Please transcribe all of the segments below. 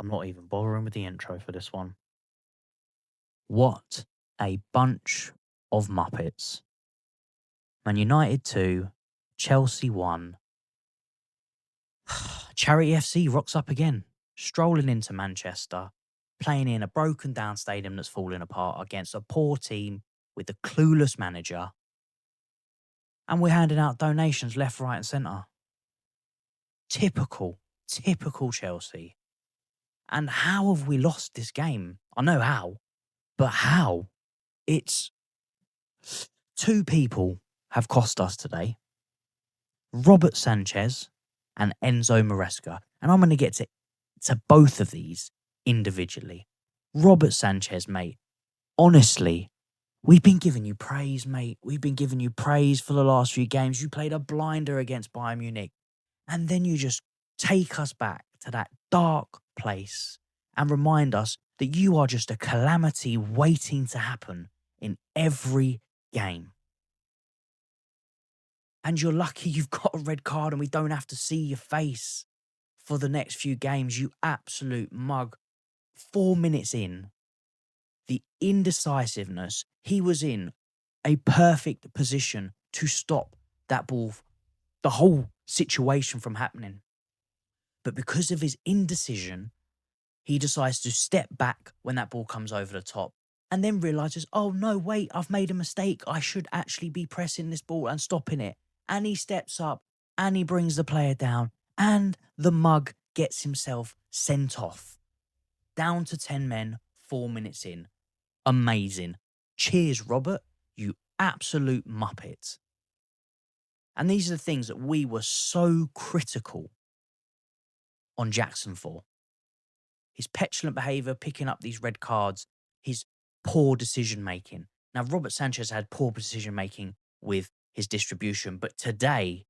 I'm not even bothering with the intro for this one. What a bunch of Muppets. Man United 2, Chelsea 1. Charity FC rocks up again, strolling into Manchester, playing in a broken down stadium that's falling apart against a poor team with a clueless manager. And we're handing out donations left, right, and centre. Typical Chelsea. And how have we lost this game? I know how, but how? It's two people have cost us today. Robert Sanchez and Enzo Maresca. And I'm going to get to both of these individually. Robert Sanchez, mate. Honestly, we've been giving you praise, mate. We've been giving you praise for the last few games. You played a blinder against Bayern Munich. And then you just take us back to that dark place and remind us that you are just a calamity waiting to happen in every game. And you're lucky you've got a red card and we don't have to see your face for the next few games, you absolute mug. 4 minutes in, the indecisiveness, he was in a perfect position to stop that ball, the whole situation from happening. But because of his indecision, he decides to step back when that ball comes over the top and then realises, oh no, wait, I've made a mistake. I should actually be pressing this ball and stopping it. And he steps up and he brings the player down and the mug gets himself sent off. Down to 10 men, 4 minutes in. Amazing. Cheers, Robert, you absolute muppet. And these are the things that we were so critical on Jackson for. His petulant behaviour, picking up these red cards, his poor decision making. Now, Robert Sanchez had poor decision making with his distribution, but today,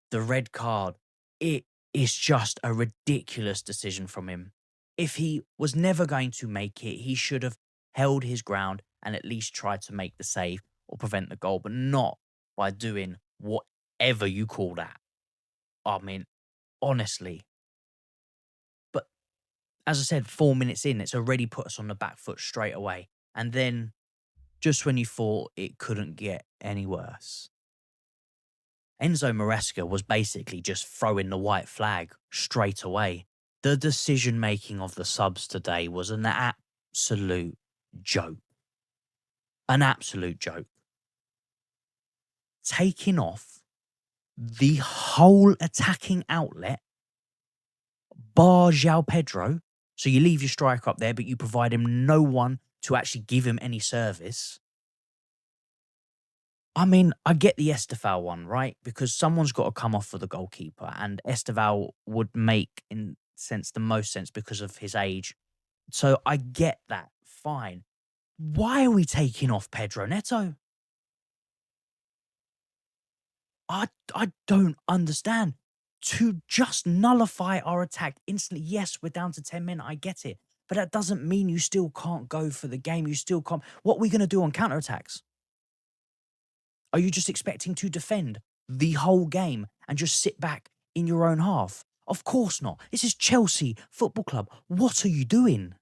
the red card, it is just a ridiculous decision from him. If he was never going to make it, he should have held his ground and at least tried to make the save or prevent the goal, but not by doing whatever you call that. I mean, honestly. But as I said, 4 minutes in, it's already put us on the back foot straight away. And then, just when you thought it couldn't get any worse, Enzo Maresca was basically just throwing the white flag straight away. The decision-making of the subs today was an absolute joke. An absolute joke. Taking off the whole attacking outlet, bar João Pedro, so you leave your striker up there, but you provide him no one to actually give him any service. I mean, I get the Estevao one, right? Because someone's got to come off for the goalkeeper, and Estevao would make, in sense, the most sense because of his age. So I get that. Fine. Why are we taking off Pedro Neto? I don't understand. To just nullify our attack instantly. Yes, we're down to 10 men. I get it. But that doesn't mean you still can't go for the game. You still can't. What are we going to do on counterattacks? Are you just expecting to defend the whole game and just sit back in your own half? Of course not. This is Chelsea Football Club. What are you doing?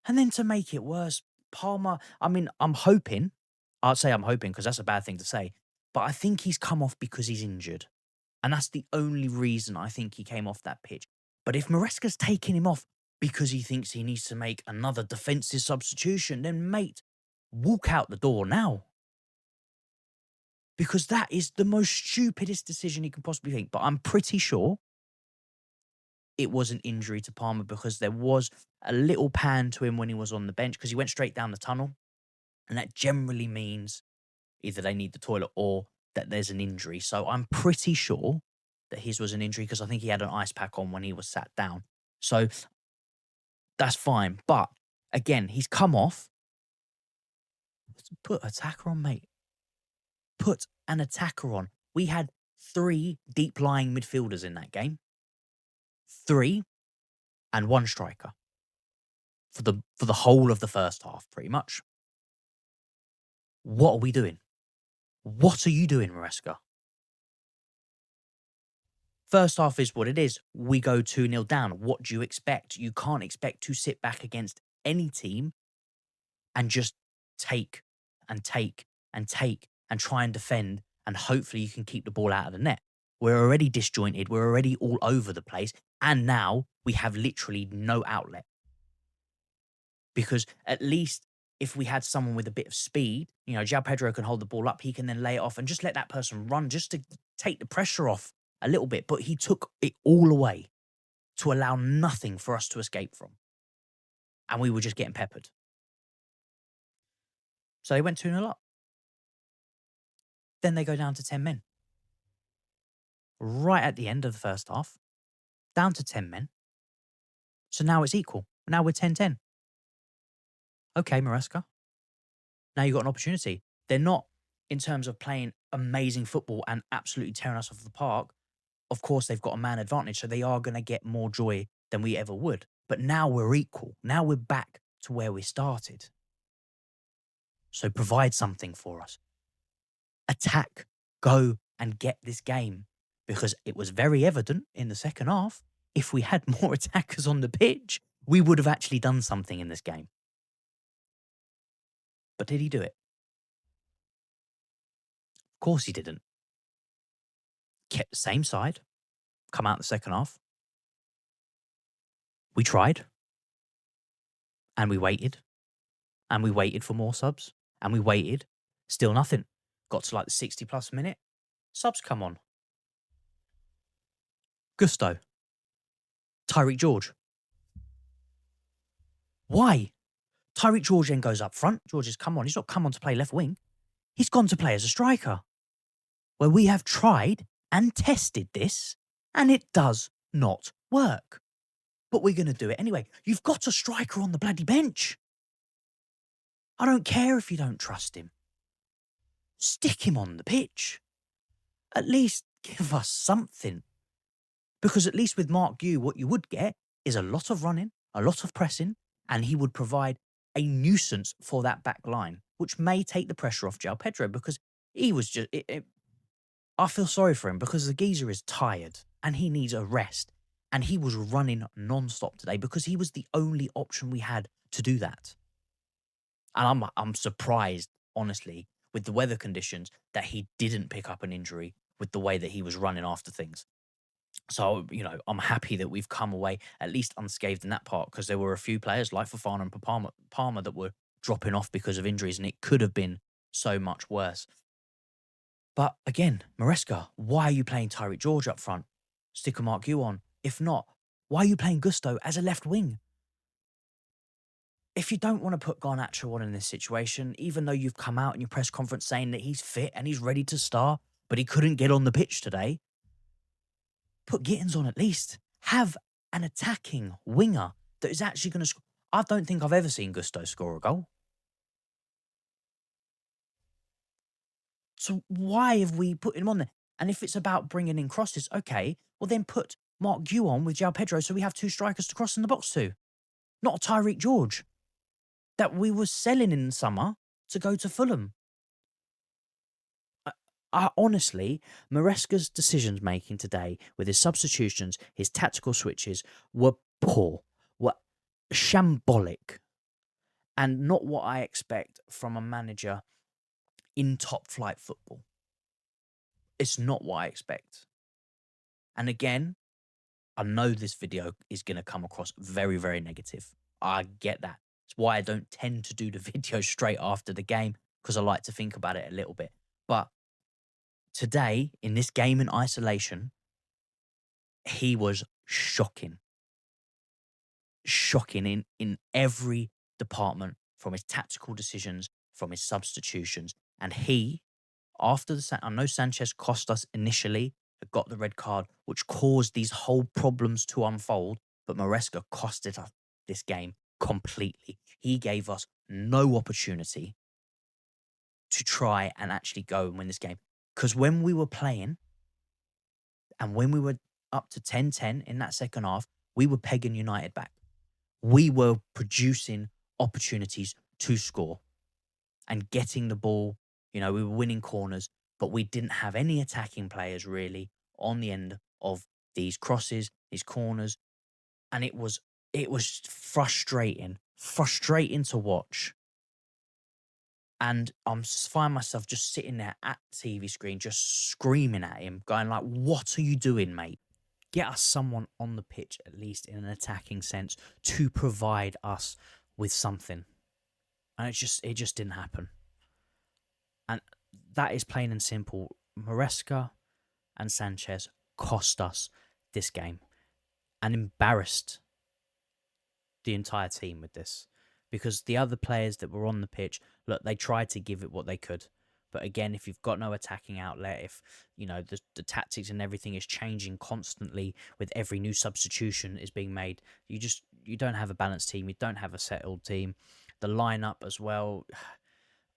And then to make it worse, Palmer, I mean, I'd say I'm hoping because that's a bad thing to say, but I think he's come off because he's injured. And that's the only reason I think he came off that pitch. But if Maresca's taking him off because he thinks he needs to make another defensive substitution, then mate, walk out the door now. Because that is the most stupidest decision he can possibly think. But I'm pretty sure it was an injury to Palmer because there was a little pan to him when he was on the bench because he went straight down the tunnel. And that generally means either they need the toilet or that there's an injury. So I'm pretty sure that his was an injury because I think he had an ice pack on when he was sat down. So that's fine. But again, he's come off. Put attacker on, mate. Put an attacker on. We had 3 deep-lying midfielders in that game. 3 and 1 striker for the whole of the first half, pretty much. What are we doing? What are you doing, Maresca? First half is what it is. We go 2-0 down. What do you expect? You can't expect to sit back against any team and just take and take and take and try and defend, and hopefully you can keep the ball out of the net. We're already disjointed. We're already all over the place. And now we have literally no outlet. Because at least if we had someone with a bit of speed, João Pedro can hold the ball up. He can then lay it off and just let that person run just to take the pressure off a little bit. But he took it all away to allow nothing for us to escape from. And we were just getting peppered. So they went 2-0 up. Then they go down to 10 men. Right at the end of the first half, down to 10 men. So now it's equal. Now we're 10-10. Okay, Maresca. Now you've got an opportunity. They're not, in terms of playing amazing football and absolutely tearing us off the park. Of course, they've got a man advantage, so they are going to get more joy than we ever would. But now we're equal. Now we're back to where we started. So provide something for us. Attack. Go and get this game. Because it was very evident in the second half, if we had more attackers on the pitch, we would have actually done something in this game. But did he do it? Of course he didn't. Kept the same side. Come out the second half. We tried. And we waited. And we waited for more subs. And we waited. Still nothing. Got to like the 60 plus minute. Subs come on. Gusto. Tyreek George. Why? Tyreek George then goes up front. George has come on. He's not come on to play left wing. He's gone to play as a striker. Where we have tried and tested this, and it does not work. But we're going to do it anyway. You've got a striker on the bloody bench. I don't care if you don't trust him. Stick him on the pitch. At least give us something. Because at least with Mark Gue, what you would get is a lot of running, a lot of pressing, and he would provide a nuisance for that back line, which may take the pressure off João Pedro, because he was just... I feel sorry for him because the geezer is tired and he needs a rest. And he was running non-stop today because he was the only option we had to do that. And I'm surprised, honestly, with the weather conditions, that he didn't pick up an injury with the way that he was running after things. So, I'm happy that we've come away at least unscathed in that part, because there were a few players like Fofana and Palmer that were dropping off because of injuries, and it could have been so much worse. But again, Maresca, why are you playing Tyreek George up front? Stick a Mark Gue on. If not, why are you playing Gusto as a left wing? If you don't want to put Garnacho on in this situation, even though you've come out in your press conference saying that he's fit and he's ready to start, but he couldn't get on the pitch today, put Gittins on at least. Have an attacking winger that is actually going to score. I don't think I've ever seen Gusto score a goal. So why have we put him on there? And if it's about bringing in crosses, okay, well then put Mark Gue on with João Pedro so we have two strikers to cross in the box to. Not a Tyreek George that we were selling in the summer to go to Fulham. I honestly, Maresca's decisions making today with his substitutions, his tactical switches were poor, were shambolic, and not what I expect from a manager in top flight football. It's not what I expect. And again, I know this video is going to come across very, very negative. I get that. It's why I don't tend to do the video straight after the game, because I like to think about it a little bit. But today, in this game in isolation, he was shocking. Shocking in every department, from his tactical decisions, from his substitutions. And he, after I know Sanchez cost us initially, got the red card, which caused these whole problems to unfold, but Maresca costed us this game completely. He gave us no opportunity to try and actually go and win this game. Because when we were playing, and when we were up to 10-10 in that second half, we were pegging United back. We were producing opportunities to score and getting the ball. We were winning corners, but we didn't have any attacking players really on the end of these crosses, these corners, and it was frustrating to watch. And find myself just sitting there at the TV screen, just screaming at him, going like, "What are you doing, mate? Get us someone on the pitch, at least in an attacking sense, to provide us with something." And it just didn't happen. And that is plain and simple. Maresca and Sanchez cost us this game and embarrassed the entire team with this, because the other players that were on the pitch, look, they tried to give it what they could. But again, if you've got no attacking outlet, if the tactics and everything is changing constantly with every new substitution is being made, you don't have a balanced team. You don't have a settled team. The lineup as well.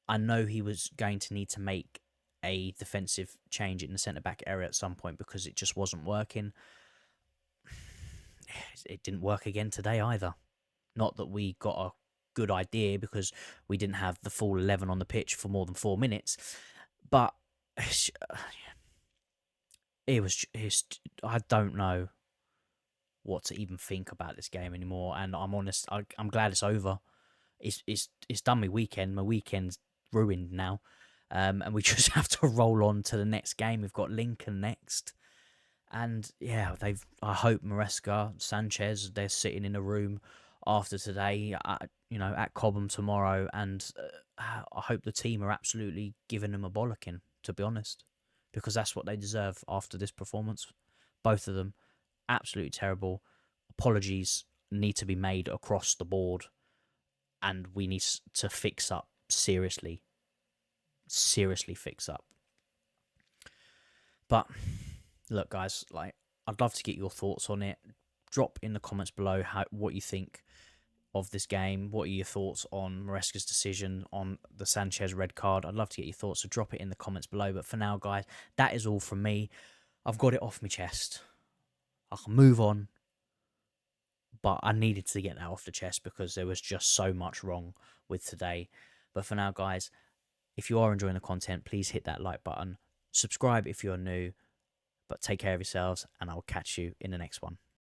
I know he was going to need to make a defensive change in the centre back area at some point because it just wasn't working. It didn't work again today either. Not that we got a good idea because we didn't have the full 11 on the pitch for more than 4 minutes. But I don't know what to even think about this game anymore. And I'm honest, I'm glad it's over. It's done my weekend. My weekend's ruined now. And we just have to roll on to the next game. We've got Lincoln next. And yeah, I hope Maresca, Sanchez, they're sitting in a room after today, at Cobham tomorrow, and I hope the team are absolutely giving them a bollocking, to be honest, because that's what they deserve after this performance. Both of them, absolutely terrible. Apologies need to be made across the board, and we need to fix up seriously fix up. But look, guys, I'd love to get your thoughts on it. Drop in the comments below what you think of this game. What are your thoughts on Maresca's decision on the Sanchez red card? I'd love to get your thoughts, so drop it in the comments below. But for now, guys, that is all from me. I've got it off my chest. I can move on, but I needed to get that off the chest because there was just so much wrong with today. But for now, guys, if you are enjoying the content, please hit that like button. Subscribe if you're new. But take care of yourselves, and I'll catch you in the next one.